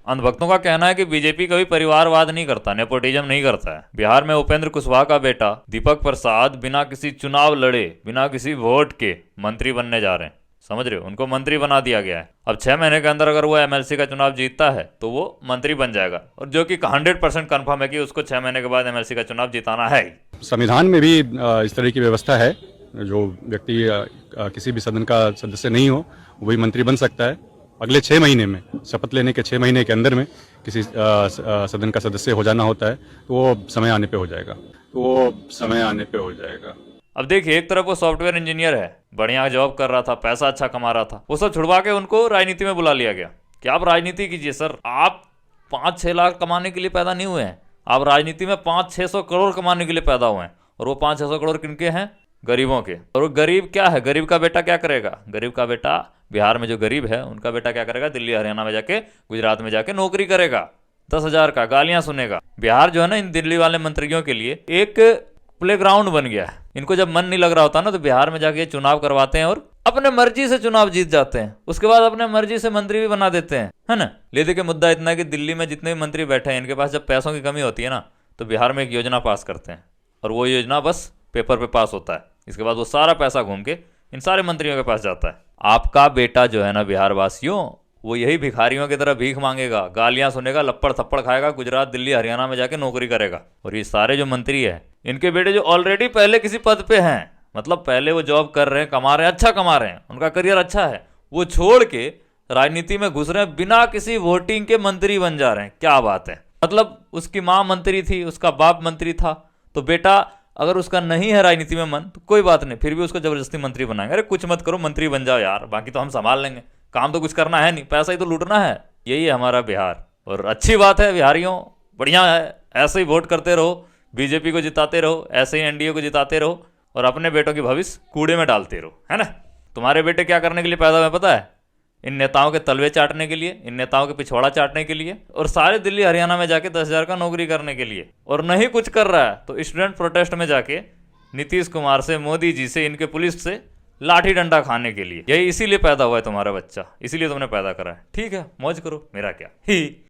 अंधभक्तों का कहना है कि बीजेपी कभी परिवारवाद नहीं करता, नेपोटिज्म नहीं करता है। बिहार में उपेंद्र कुशवाहा का बेटा दीपक प्रसाद बिना किसी चुनाव लड़े, बिना किसी वोट के मंत्री बनने जा रहे हैं। समझ रहे हो, उनको मंत्री बना दिया गया है। अब 6 महीने के अंदर अगर वो एमएलसी का चुनाव जीतता है तो वो मंत्री बन जाएगा, और जो कि 100% कन्फर्म है कि उसको 6 महीने के बाद एमएलसी का चुनाव जिताना है। संविधान में भी इस तरह की व्यवस्था है, जो व्यक्ति किसी भी सदन का सदस्य नहीं हो वही मंत्री बन सकता है। अगले 6 महीने में, शपथ लेने के 6 महीने के अंदर में किसी सदन का सदस्य हो जाना होता है, तो वो समय आने पे हो जाएगा। अब देखिए, एक तरफ वो सॉफ्टवेयर इंजीनियर है, बढ़िया जॉब कर रहा था, पैसा अच्छा कमा रहा था, वो सब छुड़वा के उनको राजनीति में बुला लिया गया कि आप राजनीति कीजिए। सर, आप 5-6 लाख कमाने के लिए पैदा नहीं हुए हैं, आप राजनीति में 500-600 करोड़ कमाने के लिए पैदा हुए हैं। और वो 500-600 करोड़ किनके हैं? गरीबों के। और वो गरीब क्या है? गरीब का बेटा क्या करेगा? गरीब का बेटा, बिहार में जो गरीब है उनका बेटा क्या करेगा? दिल्ली हरियाणा में जाके, गुजरात में जाके नौकरी करेगा, 10,000 का, गालियां सुनेगा। बिहार जो है ना, इन दिल्ली वाले मंत्रियों के लिए एक प्लेग्राउंड बन गया है। इनको जब मन नहीं लग रहा होता ना, तो बिहार में जाके चुनाव करवाते हैं और अपने मर्जी से चुनाव जीत जाते हैं। उसके बाद अपने मर्जी से मंत्री भी बना देते हैं, है ना। ले दे के मुद्दा इतना है कि दिल्ली में जितने भी मंत्री बैठे हैं, इनके पास जब पैसों की कमी होती है ना, तो बिहार में एक योजना पास करते हैं, और वो योजना बस पेपर पे पास होता है। इसके बाद वो सारा पैसा घूम के इन सारे मंत्रियों के पास जाता है। आपका बेटा जो है ना, बिहार वासियों, वो यही भिखारियों की तरह भीख मांगेगा, गालियां सुनेगा, लप्पड़ थप्पड़ खाएगा, गुजरात दिल्ली हरियाणा में जाके नौकरी करेगा। और ये सारे जो मंत्री हैं, इनके बेटे जो ऑलरेडी पहले किसी पद पे हैं, मतलब पहले वो जॉब कर रहे हैं, कमा रहे हैं, अच्छा कमा रहे हैं, उनका करियर अच्छा है, वो छोड़ के राजनीति में घुस रहे हैं, बिना किसी वोटिंग के मंत्री बन जा रहे हैं। क्या बात है। मतलब उसकी माँ मंत्री थी, उसका बाप मंत्री था, तो बेटा अगर उसका नहीं है राजनीति में मन, तो कोई बात नहीं, फिर भी उसको जबरदस्ती मंत्री बनाएंगे। अरे कुछ मत करो, मंत्री बन जाओ यार, बाकी तो हम संभाल लेंगे, काम तो कुछ करना है नहीं, पैसा ही तो लूटना है। यही है हमारा बिहार। और अच्छी बात है बिहारियों, बढ़िया है, ऐसे ही वोट करते रहो, बीजेपी को जिताते रहो, ऐसे ही एनडीए को जिताते रहो, और अपने बेटों की भविष्य कूड़े में डालते रहो, है ना। तुम्हारे बेटे क्या करने के लिए पैदा हुए पता है? इन नेताओं के तलवे चाटने के लिए, इन नेताओं के पिछवाड़ा चाटने के लिए, और सारे दिल्ली हरियाणा में जाके 10,000 का नौकरी करने के लिए। और नहीं कुछ कर रहा है तो स्टूडेंट प्रोटेस्ट में जाके नीतीश कुमार से, मोदी जी से, इनके पुलिस से लाठी डंडा खाने के लिए। यही इसीलिए पैदा हुआ है तुम्हारा बच्चा, इसीलिए तुमने पैदा करा है। ठीक है, मौज करो, मेरा क्या ही।